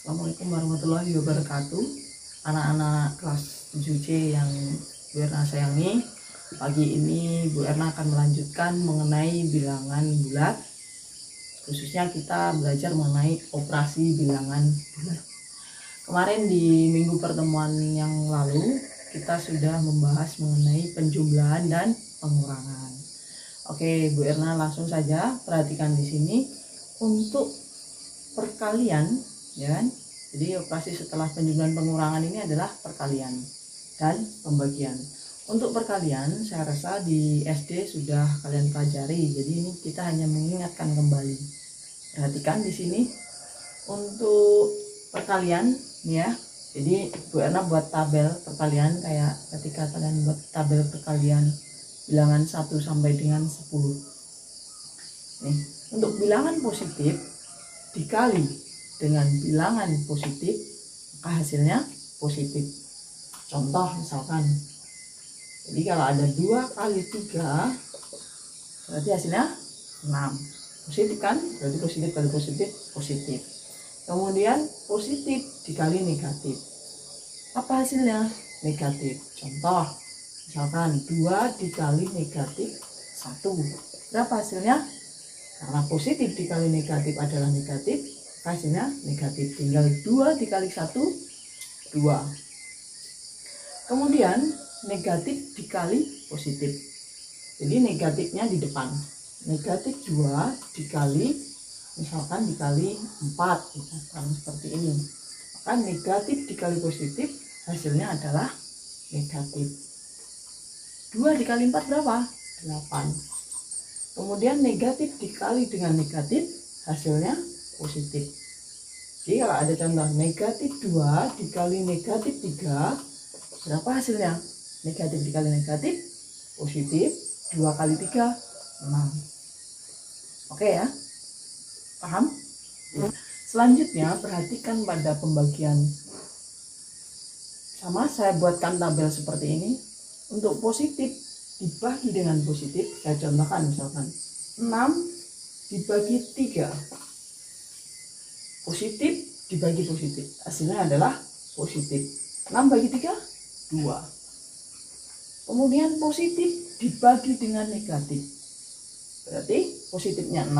Assalamualaikum warahmatullahi wabarakatuh. Anak-anak kelas 7C yang Bu Erna sayangi, pagi ini Bu Erna akan melanjutkan mengenai bilangan bulat. Khususnya kita belajar mengenai operasi bilangan bulat. Kemarin di minggu pertemuan yang lalu kita sudah membahas mengenai penjumlahan dan pengurangan. Oke, Bu Erna langsung saja perhatikan di sini untuk perkalian, ya kan? Jadi operasi setelah penjumlahan pengurangan ini adalah perkalian dan pembagian. Untuk perkalian saya rasa di SD sudah kalian pelajari. Jadi ini kita hanya mengingatkan kembali. Perhatikan di sini untuk perkalian ya. Jadi Bu Erna buat tabel perkalian kayak ketika kalian buat tabel perkalian bilangan 1 sampai dengan 10. Nih, untuk bilangan positif dikali dengan bilangan positif, maka hasilnya positif. Contoh misalkan, jadi kalau ada 2 kali 3 berarti hasilnya 6. Positif kan? Berarti positif kali positif, positif. Kemudian positif dikali negatif, apa hasilnya? Negatif. Contoh misalkan 2 dikali negatif 1, berapa hasilnya? Karena positif dikali negatif adalah negatif, hasilnya negatif. Tinggal 2 dikali 1, 2. Kemudian negatif dikali positif. Jadi negatifnya di depan. Negatif 2 dikali, misalkan dikali 4, misalkan seperti ini. Maka negatif dikali positif, hasilnya adalah negatif. 2 dikali 4 berapa? 8. Kemudian negatif dikali dengan negatif, hasilnya positif. Jadi kalau ada contoh negatif 2 dikali negatif 3, berapa hasilnya? Negatif dikali negatif, positif. 2 kali 3, 6. Oke ya? Paham? Selanjutnya perhatikan pada pembagian. Sama saya buatkan tabel seperti ini. Untuk positif dibagi dengan positif, saya contohkan misalkan 6 dibagi 3, positif dibagi positif, hasilnya adalah positif. 6 bagi 3, 2. Kemudian positif dibagi dengan negatif, berarti positifnya 6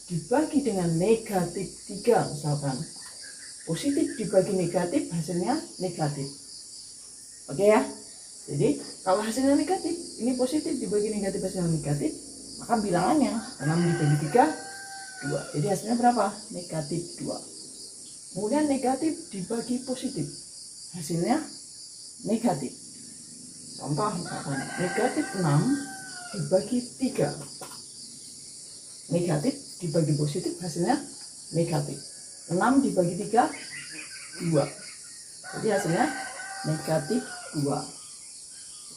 dibagi dengan negatif 3, misalkan positif dibagi negatif, hasilnya negatif. Oke ya? Jadi kalau hasilnya negatif, ini positif dibagi negatif, hasilnya negatif, maka bilangannya 6 dibagi 3, 2. Jadi hasilnya berapa? Negatif 2. Kemudian negatif dibagi positif, hasilnya negatif. Contoh misalkan negatif 6 dibagi 3, negatif dibagi positif, hasilnya negatif. 6 dibagi 3, 2. Jadi hasilnya negatif 2.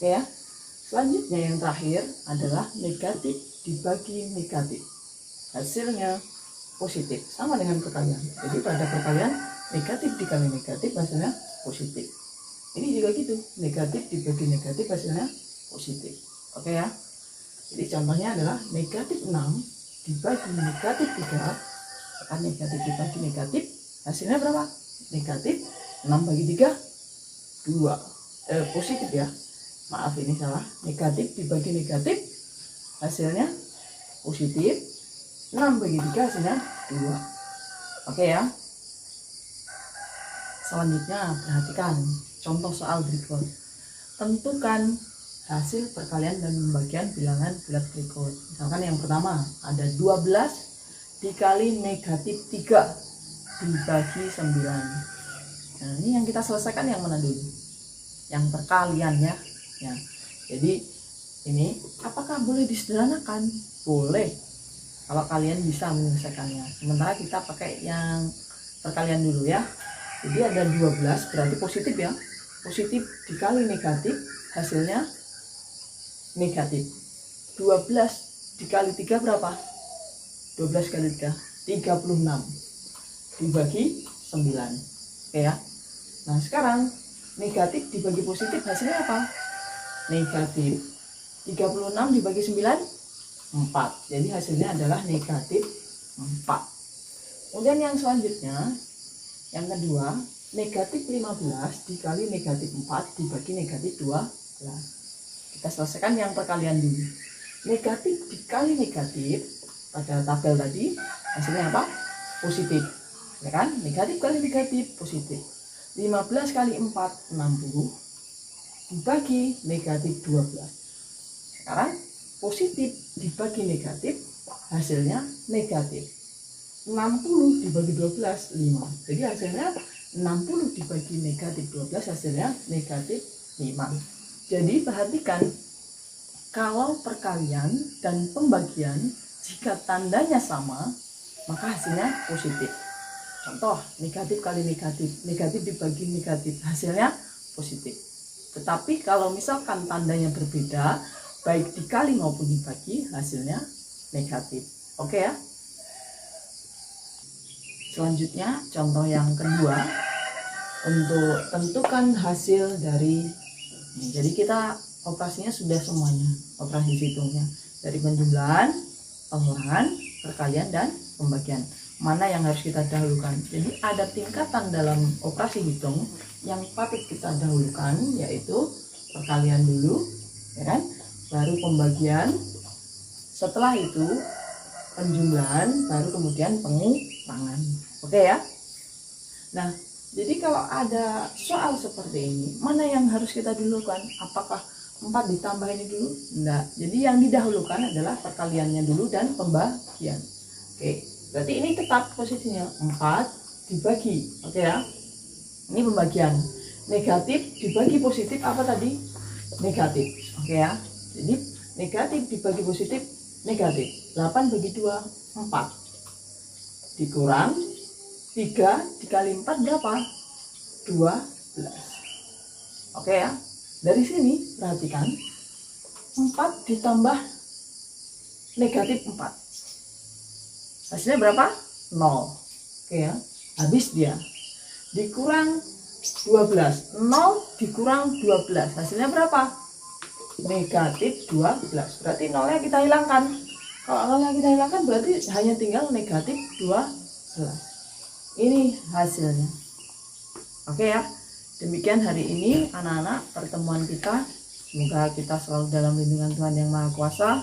Oke ya. Selanjutnya yang terakhir adalah negatif dibagi negatif, hasilnya positif. Sama dengan perkalian. Jadi pada perkalian negatif dikali negatif, hasilnya positif. Ini juga gitu, negatif dibagi negatif, hasilnya positif. Oke ya. Jadi contohnya adalah negatif 6 dibagi negatif 3, akan negatif dibagi negatif, hasilnya berapa? Negatif. 6 bagi 3, 2. Positif ya. Maaf ini salah, negatif dibagi negatif, hasilnya positif. 6 bagi 3, hasilnya 2. Oke ya. Selanjutnya perhatikan contoh soal berikut. Tentukan hasil perkalian dan pembagian bilangan bulat berikut. Misalkan yang pertama ada 12 dikali negatif 3 dibagi 9. Nah ini yang kita selesaikan yang mana dulu? Yang perkalian ya. Ya, jadi ini apakah boleh disederhanakan? Boleh, kalau kalian bisa menyelesaikannya. Sementara kita pakai yang perkalian dulu ya. Jadi ada 12 berarti positif ya. Positif dikali negatif, hasilnya negatif. 12 dikali 3 berapa? 12 kali 3, 36 dibagi 9. Oke ya. Nah sekarang negatif dibagi positif, hasilnya apa? Negatif. 36 dibagi 9, 4. Jadi hasilnya adalah negatif 4. Kemudian yang selanjutnya Yang kedua, negatif 15 dikali negatif 4 dibagi negatif 12. Kita selesaikan yang perkalian dulu. Negatif dikali negatif pada tabel tadi hasilnya apa? Positif, ya kan? Negatif kali negatif positif. 15 kali 4 60 dibagi negatif 12. Sekarang positif dibagi negatif hasilnya negatif. 60 dibagi 12 5. Jadi hasilnya 60 dibagi negatif 12 hasilnya negatif 5. Jadi perhatikan, kalau perkalian dan pembagian jika tandanya sama maka hasilnya positif. Contoh, negatif kali negatif, negatif dibagi negatif, hasilnya positif. Tetapi kalau misalkan tandanya berbeda, baik dikali maupun dibagi, hasilnya negatif. Oke ya. Selanjutnya, contoh yang kedua, untuk tentukan hasil dari, jadi kita operasinya sudah semuanya, operasi hitungnya, dari penjumlahan, pengolahan, perkalian, dan pembagian. Mana yang harus kita dahulukan? Jadi ada tingkatan dalam operasi hitung yang patut kita dahulukan, yaitu perkalian dulu, ya kan? Baru pembagian, setelah itu penjumlahan, baru kemudian pengulangan. Oke ya. Nah, jadi kalau ada soal seperti ini, mana yang harus kita dahulukan? Apakah 4 ditambah ini dulu? Enggak. Jadi yang didahulukan adalah perkaliannya dulu dan pembagian. Oke, berarti ini tetap posisinya 4 dibagi. Oke ya. Ini pembagian. Negatif dibagi positif apa tadi? Negatif. Oke ya. Jadi negatif dibagi positif negatif. 8 bagi 2 4. Dikurang 3 dikali 4 berapa? 12. Oke ya. Dari sini perhatikan, 4 ditambah negatif 4. Hasilnya berapa? 0. Oke ya. Habis dia. Dikurang 12. 0 dikurang 12. Hasilnya berapa? Negatif 12. Berarti 0-nya kita hilangkan. Kalau 0-nya kita hilangkan berarti hanya tinggal negatif 12. Ini hasilnya. Oke ya. Demikian hari ini anak-anak pertemuan kita. Semoga kita selalu dalam lindungan Tuhan Yang Maha Kuasa.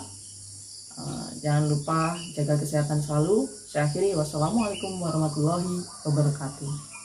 Jangan lupa jaga kesehatan selalu. Saya akhiri, wassalamualaikum warahmatullahi wabarakatuh.